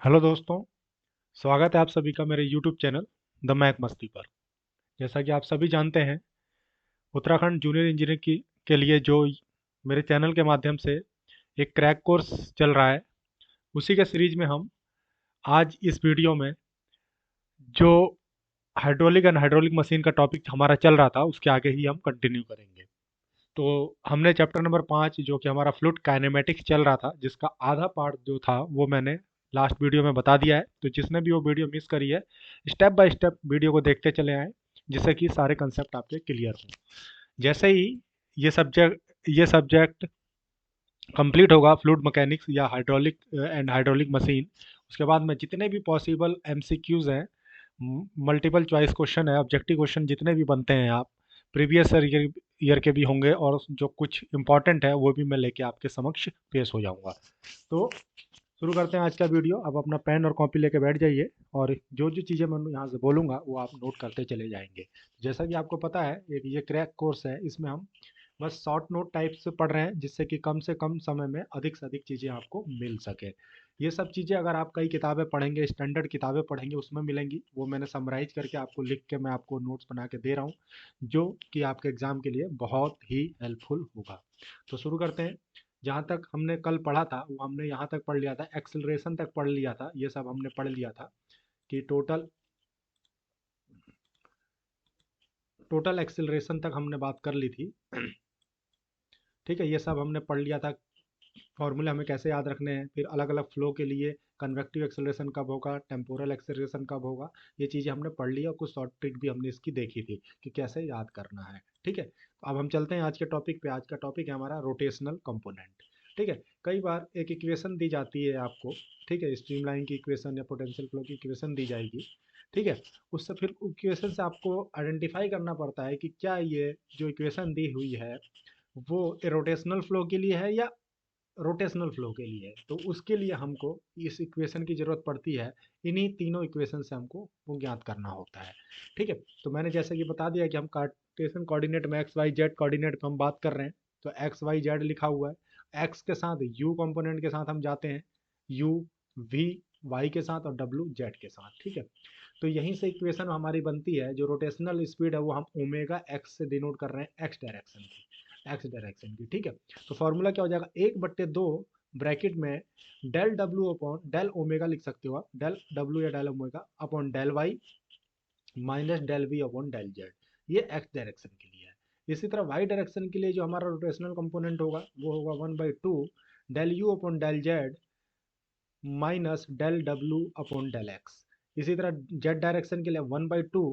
Hello दोस्तों। स्वागत है आप सभी का मेरे यूट्यूब चैनल द मैक मस्ती पर। जैसा कि आप सभी जानते हैं, उत्तराखंड जूनियर इंजीनियरिंग की के लिए जो मेरे चैनल के माध्यम से एक क्रैक कोर्स चल रहा है, उसी के सीरीज में हम आज इस वीडियो में जो हाइड्रोलिक एंड हाइड्रोलिक मशीन का टॉपिक हमारा चल रहा था, उसके आगे ही हम कंटिन्यू करेंगे। तो हमने चैप्टर नंबर 5 जो कि हमारा फ्लूइड काइनेमेटिक्स चल रहा था, जिसका आधा पार्ट जो था वो मैंने लास्ट वीडियो में बता दिया है। तो जिसने भी वो वीडियो मिस करी है, स्टेप बाय स्टेप वीडियो को देखते चले आएँ, जिससे कि सारे कंसेप्ट आपके क्लियर हों। जैसे ही ये सब्जेक्ट कंप्लीट होगा, फ्लूइड मैकेनिक्स या हाइड्रोलिक एंड हाइड्रोलिक मशीन, उसके बाद में जितने भी पॉसिबल एमसीक्यूज़ हैं, मल्टीपल चॉइस क्वेश्चन है, ऑब्जेक्टिव क्वेश्चन जितने भी बनते हैं, आप प्रीवियस ईयर के भी होंगे और जो कुछ इंपॉर्टेंट है वो भी मैं लेके आपके समक्ष पेश हो जाऊंगा। तो शुरू करते हैं आज का वीडियो। अब अपना पेन और कॉपी लेके बैठ जाइए और जो जो चीज़ें मैं यहाँ से बोलूँगा वो आप नोट करते चले जाएंगे। जैसा कि आपको पता है, एक ये क्रैक कोर्स है, इसमें हम बस शॉर्ट नोट टाइप से पढ़ रहे हैं, जिससे कि कम से कम समय में अधिक से अधिक चीज़ें आपको मिल सके। ये सब चीज़ें अगर आप कई किताबें पढ़ेंगे, स्टैंडर्ड किताबें पढ़ेंगे, उसमें मिलेंगी। वो मैंने समराइज करके आपको लिख के मैं आपको नोट्स बना के दे रहा हूँ, जो कि आपके एग्ज़ाम के लिए बहुत ही हेल्पफुल होगा। तो शुरू करते हैं। जहाँ तक हमने कल पढ़ा था वो हमने यहाँ तक पढ़ लिया था, एक्सेलरेशन तक पढ़ लिया था, ये सब हमने पढ़ लिया था कि टोटल टोटल एक्सेलरेशन तक हमने बात कर ली थी। ठीक है, ये सब हमने पढ़ लिया था। फॉर्मूले हमें कैसे याद रखने हैं, फिर अलग अलग फ्लो के लिए कन्वेक्टिव एक्सेलरेशन कब होगा, टेम्पोरल एक्सेलरेशन कब होगा, ये चीज़ें हमने पढ़ ली और कुछ शॉर्ट ट्रिक भी हमने इसकी देखी थी कि कैसे याद करना है। ठीक है, तो अब हम चलते हैं आज के टॉपिक पे। आज का टॉपिक है हमारा रोटेशनल कंपोनेंट। ठीक है, कई बार एक इक्वेशन दी जाती है आपको। ठीक है, स्ट्रीमलाइन की इक्वेशन या पोटेंशियल फ्लो की इक्वेशन दी जाएगी। ठीक है, उससे फिर इक्वेशन से आपको आइडेंटिफाई करना पड़ता है कि क्या ये जो इक्वेशन दी हुई है वो रोटेशनल फ्लो के लिए है या रोटेशनल फ्लो के लिए। तो उसके लिए हमको इस इक्वेशन की ज़रूरत पड़ती है। इन्हीं तीनों इक्वेशन से हमको वो ज्ञात करना होता है। ठीक है, तो मैंने जैसे कि बता दिया कि हम कार्टेशियन कोऑर्डिनेट में एक्स वाई जेड कोऑर्डिनेट पे हम बात कर रहे हैं। तो एक्स वाई जेड लिखा हुआ है, एक्स के साथ यू कंपोनेंट के साथ हम जाते हैं, यू वी वाई के साथ और डब्ल्यू जेड के साथ। ठीक है, तो यहीं से इक्वेशन हमारी बनती है। जो रोटेशनल स्पीड है वो हम ओमेगा एक्स से डिनोट कर रहे हैं, एक्स डायरेक्शन की। ठीक है, तो फॉर्मूला क्या हो जाएगा, 1/2 ब्रैकेट में डेल डब्ल्यू अपॉन डेल ओमेगा लिख सकते हो आप, डेल डब्ल्यू या del omega upon del Y minus del we upon del Z. ये एक्स डायरेक्शन के लिए है। इसी तरह वाई डायरेक्शन के लिए जो हमारा रोटेशनल कंपोनेंट होगा वो होगा 1/2 del u upon del z minus del डब्ल्यू अपॉन डेल एक्स। इसी तरह जेड डायरेक्शन के लिए 1/2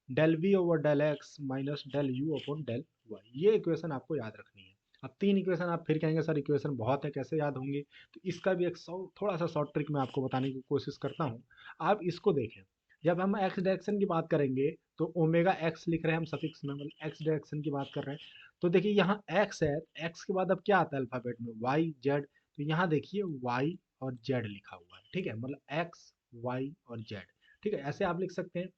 del v over del x minus del u upon del y. ये इक्वेशन आपको याद रखनी है। अब तीन इक्वेशन आप फिर कहेंगे सर इक्वेशन बहुत है, कैसे याद होंगे? तो इसका भी एक थोड़ा सा शॉर्ट ट्रिक मैं आपको बताने की कोशिश करता हूँ। आप इसको देखें, जब हम एक्स डायरेक्शन की बात करेंगे तो ओमेगा एक्स लिख रहे हैं हम सफिक्स में, मतलब एक्स डायरेक्शन की बात कर रहे हैं। तो देखिए यहाँ एक्स है, एक्स के बाद अब क्या आता है अल्फाबेट में, वाई जेड। तो यहाँ देखिए वाई और जेड लिखा हुआ है। ठीक है, मतलब एक्स वाई और जेड। ठीक है, ऐसे आप लिख सकते हैं।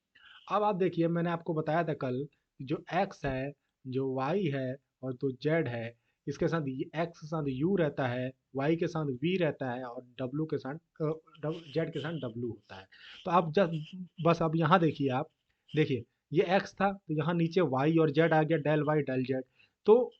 अब आप देखिए, मैंने आपको बताया था कल, जो एक्स है, जो वाई है और जो जेड है, इसके साथ एक्स के साथ यू रहता है, वाई के साथ वी रहता है और डब्लू के साथ जेड के साथ डब्लू होता है। तो आप जस्ट बस अब यहाँ देखिए, आप देखिए ये एक्स था तो यहाँ नीचे वाई और जेड आ गया, डेल वाई डेल जेड। तो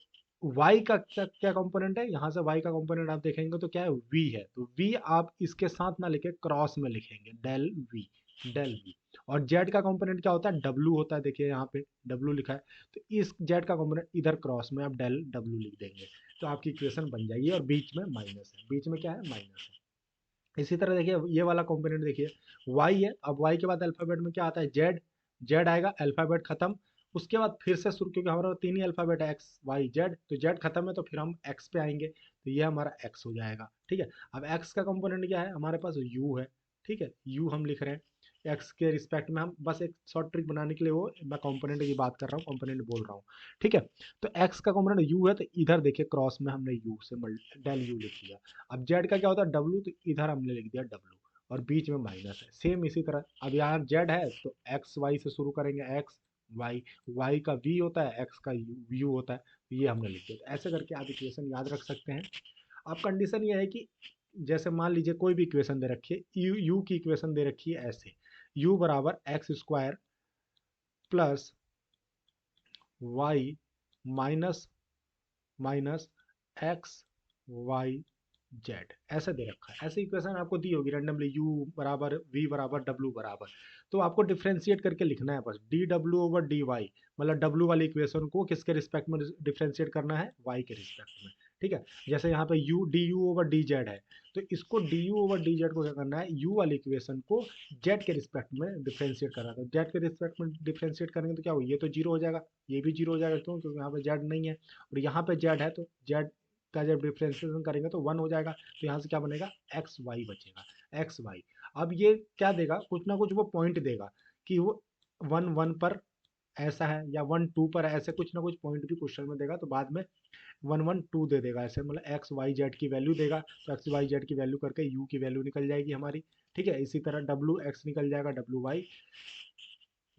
वाई का क्या क्या कंपोनेंट है, यहाँ से वाई का कंपोनेंट आप देखेंगे तो क्या है, वी है। तो वी आप इसके साथ ना लिखे, क्रॉस में लिखेंगे, डेल वी, डेल वी। और जेड का कंपोनेंट क्या होता है, डब्लू होता है। देखिए यहाँ पे डब्लू लिखा है, तो इस जेड का कंपोनेंट इधर क्रॉस में आप डेल डब्लू लिख देंगे, तो आपकी इक्वेशन बन जाएगी। और बीच में माइनस है, बीच में क्या है, माइनस है। इसी तरह देखिए ये वाला कंपोनेंट देखिए, वाई है। अब वाई के बाद अल्फाबेट में क्या आता है, जेड। जेड आएगा, अल्फाबेट खत्म। उसके बाद फिर से शुरू, क्योंकि हमारा तीन ही अल्फाबेट है, एक्स वाई जेड, तो जेड खत्म है तो फिर हम एक्स पे आएंगे, तो ये हमारा एक्स हो जाएगा। ठीक है, अब एक्स का कंपोनेंट क्या है हमारे पास, यू है। ठीक है, यू हम लिख रहे हैं एक्स के रिस्पेक्ट में। हम बस एक शॉर्ट ट्रिक बनाने के लिए वो मैं कंपोनेंट की बात कर रहा हूँ, कंपोनेंट बोल रहा हूँ। ठीक है, तो एक्स का कंपोनेंट यू है, तो इधर देखिए क्रॉस में हमने यू से डेल यू लिख दिया। अब जेड का क्या होता है, डब्लू, तो इधर हमने लिख दिया डब्लू और बीच में माइनस है। सेम इसी तरह अब यहाँ जेड है तो एक्स वाई से शुरू करेंगे, एक्स वाई, वाई का वी होता है, एक्स का यू होता है, तो ये हमने लिख दिया। तो ऐसे करके आप इक्वेशन याद रख सकते हैं। अब कंडीशन ये है कि जैसे मान लीजिए कोई भी इक्वेशन दे रखी है, यू की इक्वेशन दे रखी है ऐसे, यू बराबर x square plus y minus minus x y z, ऐसे दे रखा है। ऐसे इक्वेशन आपको दी होगी रैंडमली, यू बराबर वी बराबर डब्ल्यू बराबर, तो आपको डिफ्रेंशिएट करके लिखना है बस, डी डब्ल्यू ओवर डी वाई, मतलब डब्ल्यू वाली इक्वेशन को किसके रिस्पेक्ट में डिफ्रेंशिएट करना है, वाई के रिस्पेक्ट में। ठीक है, जैसे यहाँ पे U D you over D Z है, तो इसको D you over D Z को क्या करना है, यू वाली इक्वेशन को जेड के रिस्पेक्ट में डिफ्रेंशिएट करना है। तो जेड के रिस्पेक्ट में डिफ्रेंशिएट करेंगे तो क्या होगा, ये तो जीरो हो जाएगा, ये भी जीरो हो जाएगा, क्यों, क्योंकि यहाँ पे जेड नहीं है, और यहाँ पे जेड है, तो जेड का जब डिफ्रेंशिएशन करेंगे तो वन हो जाएगा, तो यहाँ से क्या बनेगा, एक्स वाई बचेगा, एक्स वाई। अब ये क्या देगा, कुछ ना कुछ वो पॉइंट देगा कि वो वन वन पर ऐसा है या वन टू पर है, ऐसे कुछ ना कुछ पॉइंट भी क्वेश्चन में देगा, तो बाद में वन वन टू दे देगा, ऐसे मतलब एक्स वाई जेड की वैल्यू देगा, तो एक्स वाई जेड की वैल्यू करके यू की वैल्यू निकल जाएगी हमारी। ठीक है, इसी तरह डब्ल्यू एक्स निकल जाएगा, डब्ल्यू वाई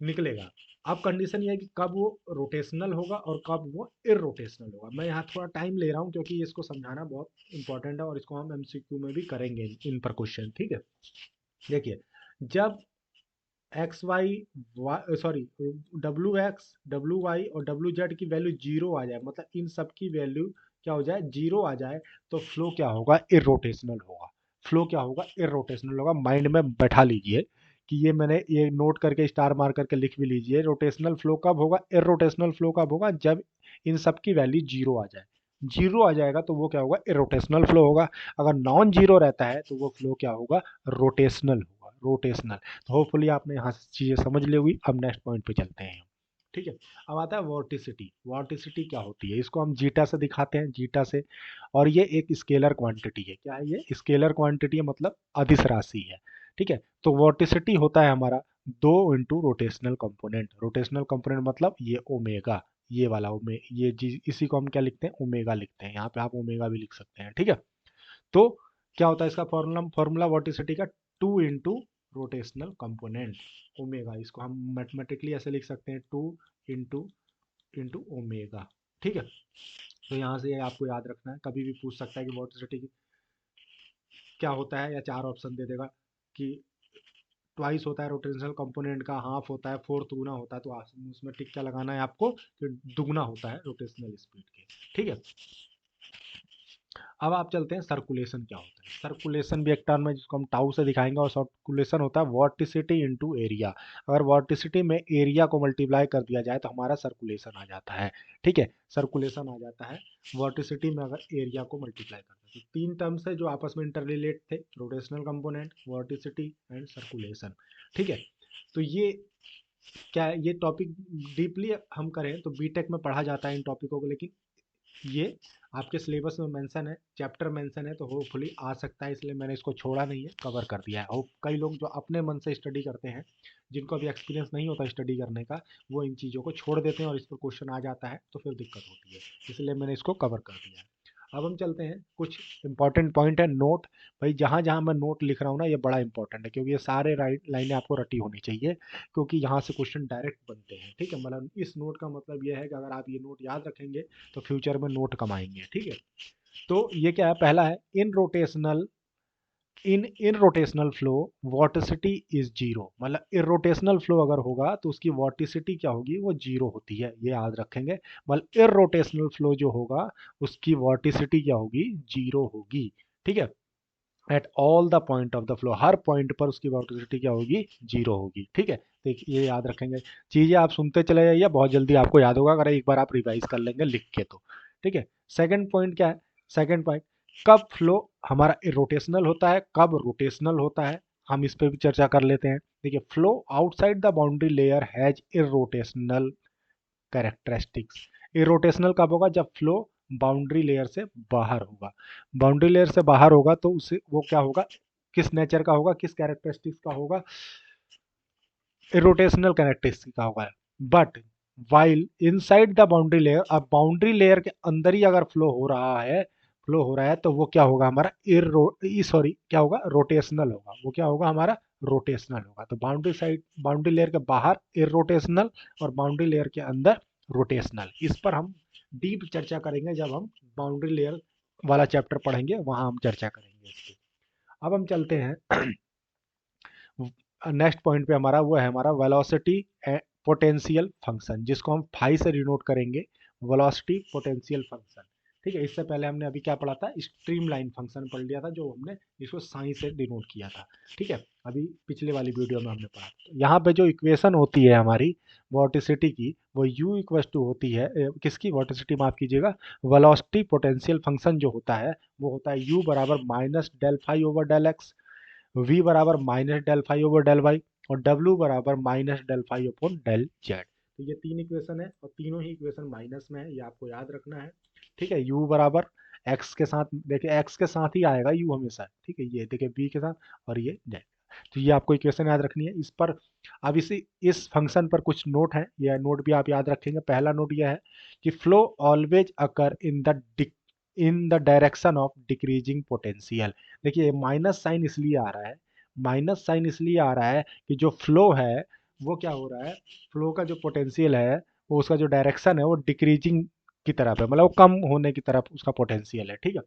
निकलेगा। अब कंडीशन ये है कि कब वो रोटेशनल होगा और कब वो इरोटेशनल होगा। मैं यहाँ थोड़ा टाइम ले रहा हूँ क्योंकि इसको समझाना बहुत इंपॉर्टेंट है, और इसको हम एमसीक्यू में भी करेंगे इन पर क्वेश्चन। ठीक है, देखिए, जब x Y sorry W x W Y और डब्ल्यू जेड की वैल्यू जीरो आ जाए, मतलब इन सब की वैल्यू क्या हो जाए, जीरो आ जाए, तो फ्लो क्या होगा, इरोटेशनल होगा। फ्लो क्या होगा, इरोटेशनल होगा। माइंड में बैठा लीजिए कि ये मैंने ये नोट करके स्टार मार करके लिख भी लीजिए, रोटेशनल फ्लो कब होगा, इरोटेशनल फ्लो कब होगा, जब इन सब की वैल्यू जीरो आ जाए। जीरो आ जाएगा तो वो क्या होगा, इरोटेशनल फ्लो होगा। अगर नॉन जीरो रहता है तो वो फ्लो क्या होगा, रोटेशनल होगा, रोटेशनल। तो होपफुली आपने यहाँ से चीज़ें समझ ली होगी। अब नेक्स्ट पॉइंट पे चलते हैं। ठीक है, अब आता है वॉर्टिसिटी। वॉर्टिसिटी क्या होती है, इसको हम जीटा से दिखाते हैं, जीटा से। और ये एक स्केलर क्वांटिटी है। क्या है ये, स्केलर क्वांटिटी है, मतलब अदिश राशि है। ठीक है, तो वॉर्टिसिटी होता है हमारा दो into rotational component. Rotational component मतलब ये ओमेगा, ये वाला ये जी, इसी को हम क्या लिखते हैं, ओमेगा लिखते हैं। यहाँ पे आप ओमेगा भी लिख सकते हैं। ठीक है, तो क्या होता है इसका फॉर्मूला, फॉर्मूला वॉर्टिसिटी का, two into rotational component omega. इसको हम मैथमेटिकली ऐसे लिख सकते हैं, टू इंटू इंटू ओमेगा। ठीक है, तो यहाँ से ये आपको याद रखना है, कभी भी पूछ सकता है कि वॉर्टिसिटी क्या होता है, या चार ऑप्शन दे देगा कि ट्वाइस होता है रोटेशनल कंपोनेंट का, हाफ होता है, फोर्थ गुना होता है, तो उसमें टिक क्या लगाना है आपको कि दुगना होता है रोटेशनल स्पीड के। ठीक है, अब आप चलते हैं सर्कुलेशन क्या होता है। सर्कुलेशन भी एक टर्म है जिसको हम टाउ से दिखाएंगे, और सर्कुलेशन होता है वॉर्टिसिटी इनटू एरिया। अगर वॉर्टिसिटी में एरिया को मल्टीप्लाई कर दिया जाए तो हमारा सर्कुलेशन आ जाता है। ठीक है, सर्कुलेशन आ जाता है वॉर्टिसिटी में अगर एरिया को मल्टीप्लाई करते हैं। तो तीन टर्म्स है जो आपस में इंटर रिलेट थे, रोटेशनल कंपोनेंट, वॉर्टिसिटी एंड सर्कुलेशन। ठीक है, तो ये क्या है, ये टॉपिक डीपली हम करें तो बीटेक में पढ़ा जाता है इन टॉपिकों को, लेकिन ये आपके सिलेबस में मेंशन है, चैप्टर मेंशन है, तो होपफुली आ सकता है, इसलिए मैंने इसको छोड़ा नहीं है, कवर कर दिया है। और कई लोग जो अपने मन से स्टडी करते हैं, जिनको अभी एक्सपीरियंस नहीं होता स्टडी करने का, वो इन चीज़ों को छोड़ देते हैं और इस पर क्वेश्चन आ जाता है तो फिर दिक्कत होती है, इसलिए मैंने इसको कवर कर दिया है। अब हम चलते हैं, कुछ इंपॉर्टेंट पॉइंट है नोट। भाई जहाँ जहाँ मैं नोट लिख रहा हूँ ना, ये बड़ा इंपॉर्टेंट है, क्योंकि ये सारे राइट लाइनें आपको रटी होनी चाहिए, क्योंकि यहाँ से क्वेश्चन डायरेक्ट बनते हैं। ठीक है, मतलब इस नोट का मतलब ये है कि अगर आप ये नोट याद रखेंगे तो फ्यूचर में नोट कमाएंगे। ठीक है, तो ये क्या है, पहला है irrotational flow vorticity is zero. मतलब इरोटेशनल फ्लो अगर होगा तो उसकी वॉर्टिसिटी क्या होगी, वो जीरो होती है, ये याद रखेंगे। मतलब इरोटेशनल फ्लो जो होगा उसकी वॉर्टिसिटी क्या होगी, जीरो होगी। ठीक है, at all the point of the flow, her point पर उसकी वॉर्टिसिटी क्या होगी, जीरो होगी। ठीक है, तो ये याद रखेंगे। चीज़ें आप सुनते चले जाइए, बहुत जल्दी आपको याद होगा अगर एक बार आप रिवाइज कर लेंगे लिख के तो। ठीक है, सेकंड पॉइंट क्या है, सेकंड पॉइंट, कब फ्लो हमारा रोटेशनल होता है, कब रोटेशनल होता है, हम इस पर भी चर्चा कर लेते हैं। देखिए, flow outside the boundary layer has irrotational characteristics. Irrotational कब होगा, जब फ्लो बाउंड्री लेयर से बाहर होगा। बाउंड्री लेयर से बाहर होगा तो उसे वो क्या होगा, किस नेचर का होगा, किस कैरेक्टरिस्टिक्स का होगा, इरोटेशनल कैरेक्टरिस्टिक्स का होगा। But while inside the boundary layer, अब बाउंड्री लेयर के अंदर ही अगर फ्लो हो रहा है तो वो क्या होगा हमारा सॉरी क्या होगा, रोटेशनल होगा। वो क्या होगा हमारा, रोटेशनल होगा। तो बाउंड्री लेयर के बाहर इरोटेशनल, और बाउंड्री लेयर के अंदर रोटेशनल। इस पर हम डीप चर्चा करेंगे जब हम बाउंड्री लेयर वाला चैप्टर पढ़ेंगे, वहां हम चर्चा करेंगे इसकी। अब हम चलते हैं नेक्स्ट पॉइंट पे, हमारा वो है हमारा वेलोसिटी पोटेंशियल फंक्शन, जिसको हम फाई से डिनोट करेंगे, वेलोसिटी पोटेंशियल फंक्शन। ठीक है, इससे पहले हमने अभी क्या पढ़ा था, स्ट्रीम लाइन फंक्शन पढ़ लिया था, जो हमने इसको साइन से डिनोट किया था। ठीक है, अभी पिछले वाली वीडियो में हमने पढ़ा। यहाँ पे जो इक्वेशन होती है हमारी वॉटिसिटी की, वो u इक्वस टू होती है किसकी, वॉटिसिटी माफ कीजिएगा, वेलोसिटी पोटेंशियल फंक्शन जो होता है वो होता है u बराबर minus del phi over del x, v बराबर minus del phi over del y, और w बराबर minus del phi upon del z. तो ये तीन इक्वेशन है और तीनों ही इक्वेशन माइनस में है, ये आपको याद रखना है। ठीक है, u बराबर x के साथ, देखिए x के साथ ही आएगा u हमेशा। ठीक है, ये देखिए v के साथ और ये जेड। तो ये आपको इक्वेशन याद रखनी है। इस पर अब इस फंक्शन पर कुछ नोट है, यह नोट भी आप याद रखेंगे। पहला नोट यह है कि flow always occur in the direction of decreasing potential. देखिए माइनस साइन इसलिए आ रहा है, माइनस साइन इसलिए आ रहा है कि जो फ्लो है वो क्या हो रहा है, फ्लो का जो पोटेंशियल है वो, उसका जो डायरेक्शन है वो डिक्रीजिंग की तरफ है, मतलब वो कम होने की तरफ उसका पोटेंशियल है। ठीक है,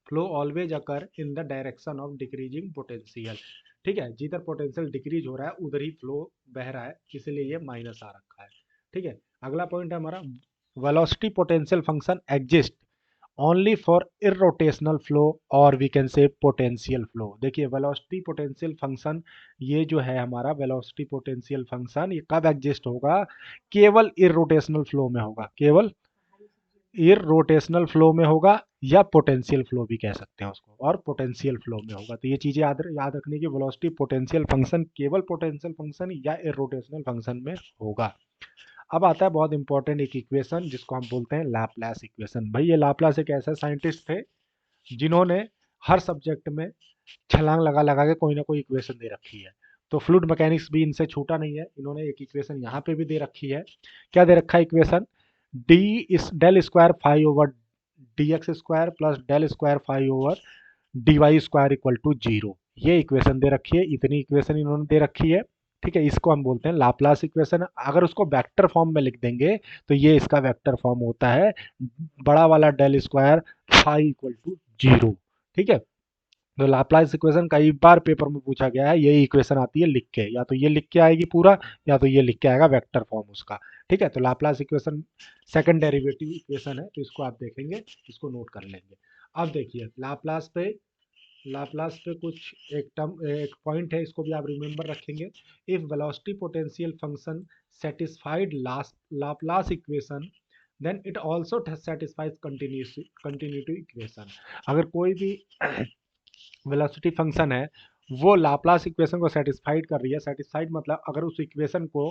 flow always occur in the direction of decreasing potential. ठीक है, जिधर पोटेंशियल डिक्रीज हो रहा है उधर ही फ्लो बह रहा है, इसलिए ये माइनस आ रखा है। ठीक है, अगला पॉइंट है हमारा, velocity potential function exist only for irrotational flow और we can say potential flow. देखिए वेलोसिटी पोटेंशियल फंक्शन, ये जो है हमारा वेलोसिटी पोटेंशियल फंक्शन, ये कब एग्जिस्ट होगा, केवल इरोटेशनल फ्लो में होगा, केवल इरोटेशनल फ्लो में होगा, या पोटेंशियल फ्लो भी कह सकते हैं उसको, और पोटेंशियल फ्लो में होगा। तो ये चीजें याद रखने की, वेलोसिटी पोटेंशियल फंक्शन केवल पोटेंशियल फंक्शन या इरोटेशनल फंक्शन में होगा। अब आता है बहुत इंपॉर्टेंट एक इक्वेशन, जिसको हम बोलते हैं लाप्लास इक्वेशन। भाई ये लाप्लास एक ऐसे साइंटिस्ट थे जिन्होंने हर सब्जेक्ट में छलांग लगा लगा के कोई ना कोई इक्वेशन दे रखी है। तो फ्लूइड मैकेनिक्स भी इनसे छूटा नहीं है, इन्होंने एक इक्वेशन यहाँ पे भी दे रखी है। क्या दे रखा है इक्वेशन, डी इस del square phi over d x square plus del square phi over d y square equal to zero. ये इक्वेशन दे रखी है, इतनी इक्वेशन इन्होंने दे रखी है। ठीक है, इसको हम बोलते हैं लाप्लास इक्वेशन। अगर उसको वेक्टर फॉर्म में लिख देंगे तो ये इसका वेक्टर फॉर्म होता है, बड़ा वाला del square phi equal to zero. ठीक है, तो लाप्लास इक्वेशन कई बार पेपर में पूछा गया है, यही इक्वेशन आती है लिख के, या तो ये लिख के आएगी पूरा, या तो ये लिख के आएगा वेक्टर फॉर्म उसका। ठीक है, तो Laplace equation second derivative equation है, तो इसको आप देखेंगे, इसको नोट कर लेंगे। अब देखिए लाप्लास पे कुछ एक पॉइंट है, इसको भी आप रिमेंबर रखेंगे। If velocity potential function satisfied Laplace equation, then it also satisfies continuity equation. अगर कोई भी वेलोसिटी फंक्शन है वो लाप्लास इक्वेशन को सेटिस्फाइड कर रही है, सेटिस्फाइड मतलब अगर उस इक्वेशन को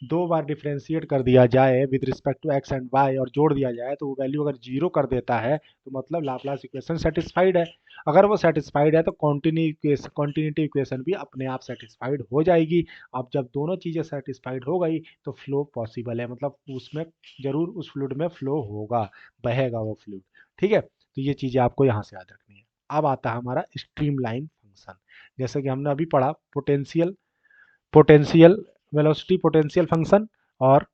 दो बार डिफरेंशिएट कर दिया जाए with respect to x and y और जोड़ दिया जाए, तो वो वैल्यू अगर जीरो कर देता है तो मतलब लाप्लास इक्वेशन सेटिस्फाइड है। अगर वो सेटिस्फाइड है तो कॉन्टिन्यूटी इक्वेशन भी अपने आप सेटिस्फाइड हो जाएगी। अब जब दोनों चीज़ें सेटिस्फाइड हो गई तो फ्लो पॉसिबल है, मतलब उसमें जरूर उस फ्लूइड में फ्लो होगा, बहेगा वो फ्लूइड। ठीक है, तो ये चीज़ें आपको यहाँ से याद रखनी है। अब आता है हमारा स्ट्रीमलाइन फंक्शन। जैसे कि हमने अभी पढ़ा potential potential velocity potential function और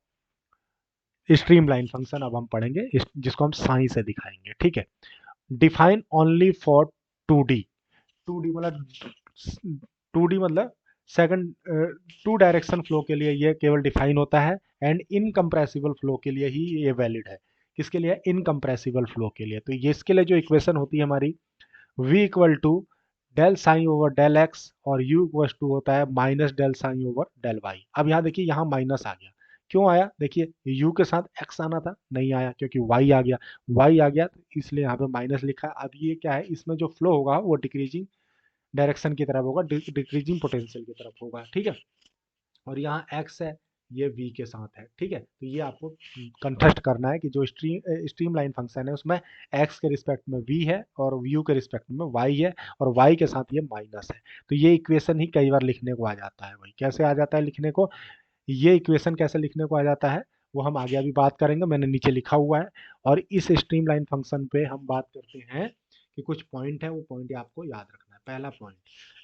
स्ट्रीमलाइन फंक्शन, अब हम पढ़ेंगे जिसको हम साइन से दिखाएंगे। ठीक है, define only for 2D। 2D मतलब 2D मतलब सेकंड टू डायरेक्शन फ्लो के लिए ये केवल डिफाइन होता है, एंड इनकम्प्रेसिबल फ्लो के लिए ही ये वैलिड है। किसके लिए, इनकम्प्रेसिबल फ्लो के लिए। तो ये इसके लिए जो इक्वेशन होती है हमारी, v equal to del psi over del x, और u इक्वल टू होता है minus del psi over del y. अब यहाँ देखिए, यहाँ माइनस आ गया, क्यों आया, देखिए u के साथ x आना था, नहीं आया क्योंकि y आ गया, y आ गया तो इसलिए यहाँ पे माइनस लिखा है। अब ये क्या है, इसमें जो फ्लो होगा वो डिक्रीजिंग डायरेक्शन की तरफ होगा, डिक्रीजिंग पोटेंशियल की तरफ होगा। ठीक है, और यहाँ x है, ये v के साथ है। ठीक है, तो ये आपको कंटेस्ट करना है कि जो स्ट्रीम लाइन फंक्शन है उसमें x के रिस्पेक्ट में v है और u के रिस्पेक्ट में y है, और y के साथ ये माइनस है। तो ये इक्वेशन ही कई बार लिखने को आ जाता है। भाई कैसे आ जाता है लिखने को, ये इक्वेशन कैसे लिखने को आ जाता है वो हम आगे अभी बात करेंगे, मैंने नीचे लिखा हुआ है। और इस स्ट्रीम लाइन फंक्शन पे हम बात करते हैं कि कुछ पॉइंट है, वो पॉइंट आपको याद रखना है। पहला पॉइंट,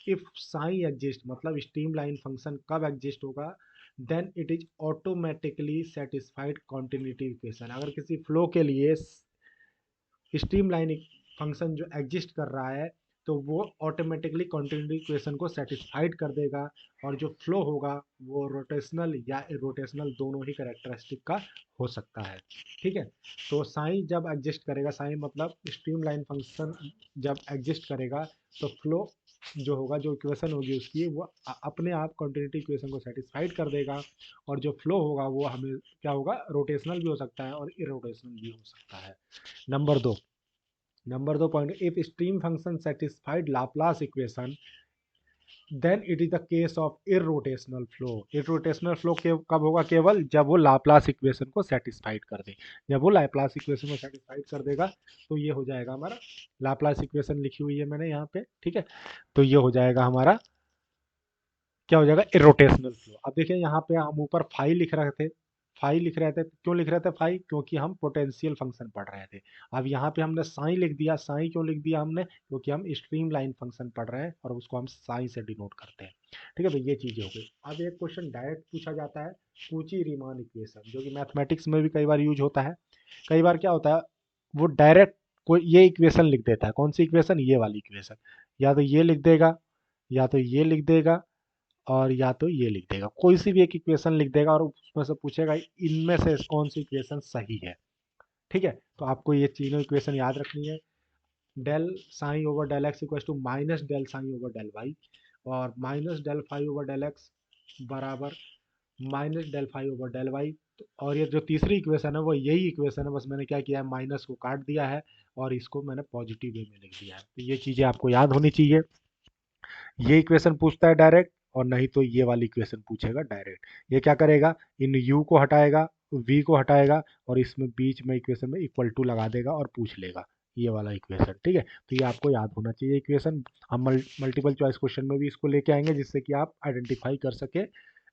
इफ साइन एग्जिस्ट, मतलब स्ट्रीम लाइन फंक्शन कब एग्जिस्ट होगा, then it is automatically satisfied continuity equation. अगर किसी फ्लो के लिए स्ट्रीम लाइन फंक्शन जो एग्जिस्ट कर रहा है तो वो ऑटोमेटिकली कंटिन्यूटी इक्वेशन को सेटिस्फाइड कर देगा, और जो फ्लो होगा वो रोटेशनल या इरोटेशनल दोनों ही कैरेक्टरिस्टिक का हो सकता है। ठीक है, तो साइन जब एग्जिस्ट करेगा, साइन मतलब स्ट्रीमलाइन फंक्शन जब एग्जिस्ट करेगा, तो फ्लो जो होगा, जो इक्वेशन होगी उसकी, वो अपने आप कंटिन्यूटी इक्वेशन को सेटिस्फाइड कर देगा, और जो फ्लो होगा वो हमें क्या होगा, रोटेशनल भी हो सकता है और इरोटेशनल भी हो सकता है। नंबर दो point, if stream function satisfied Laplace equation then it is the case of irrotational flow. Irrotational flow कब होगा, केवल जब वो लाप्लास इक्वेशन को सेटिस्फाइड कर दे। जब वो लाप्लास इक्वेशन को सेटिस्फाइड कर देगा तो ये हो जाएगा हमारा, लाप्लास इक्वेशन लिखी हुई है मैंने यहाँ पे, ठीक है, तो ये हो जाएगा हमारा, क्या हो जाएगा, इरोटेशनल फ्लो। अब देखिए यहाँ पे हम ऊपर फाई लिख रहे थे, फाई लिख रहे थे, क्यों लिख रहे थे फाई, क्योंकि हम पोटेंशियल फंक्शन पढ़ रहे थे। अब यहाँ पे हमने साई लिख दिया, साई क्यों लिख दिया हमने, क्योंकि हम स्ट्रीम लाइन फंक्शन पढ़ रहे हैं और उसको हम साई से डिनोट करते हैं। ठीक है, तो ये चीजें हो गई। अब एक क्वेश्चन डायरेक्ट पूछा जाता है, पूची रीमान इक्वेशन, जो कि मैथमेटिक्स में भी कई बार यूज होता है। कई बार क्या होता है, वो डायरेक्ट कोई ये इक्वेशन लिख देता है, कौन सी इक्वेशन, ये वाली इक्वेशन, या तो ये लिख देगा, या तो ये लिख देगा, और या तो ये लिख देगा, कोई सी भी एक इक्वेशन लिख देगा, और उसमें से पूछेगा इनमें से कौन सी इक्वेशन सही है। ठीक है, तो आपको ये तीनों इक्वेशन याद रखनी है। Del psi over del x equal to minus del psi over del y, और minus del phi over del x बराबर minus del phi over del y. और ये जो तीसरी इक्वेशन है वो यही इक्वेशन है, बस मैंने क्या किया है, माइनस को काट दिया है और इसको मैंने पॉजिटिव वे में लिख दिया है। तो ये चीज़ें आपको याद होनी चाहिए। ये इक्वेशन पूछता है डायरेक्ट, और नहीं तो ये वाली इक्वेशन पूछेगा डायरेक्ट। ये क्या करेगा, इन u को हटाएगा, v को हटाएगा, और इसमें बीच में इक्वेशन में इक्वल टू लगा देगा और पूछ लेगा ये वाला इक्वेशन। ठीक है, तो ये आपको याद होना चाहिए इक्वेशन। हम मल्टीपल चॉइस क्वेश्चन में भी इसको लेके आएंगे, जिससे कि आप आइडेंटिफाई कर सके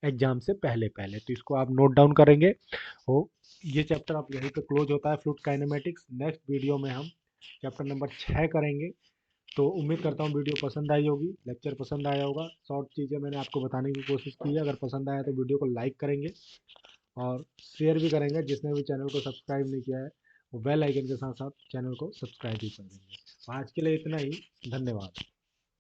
एग्जाम से पहले पहले। तो इसको आप नोट डाउन करेंगे। हो, ये चैप्टर आप यहीं पे क्लोज होता है, फ्लूइड काइनेमेटिक्स। नेक्स्ट वीडियो में हम चैप्टर नंबर 6 करेंगे। तो उम्मीद करता हूँ वीडियो पसंद आई होगी, लेक्चर पसंद आया होगा। शॉर्ट चीज़ें मैंने आपको बताने की कोशिश की है। अगर पसंद आया तो वीडियो को लाइक करेंगे और शेयर भी करेंगे। जिसने भी चैनल को सब्सक्राइब नहीं किया है वो बेल आइकन के साथ साथ चैनल को सब्सक्राइब भी कर देंगे। आज के लिए इतना ही, धन्यवाद।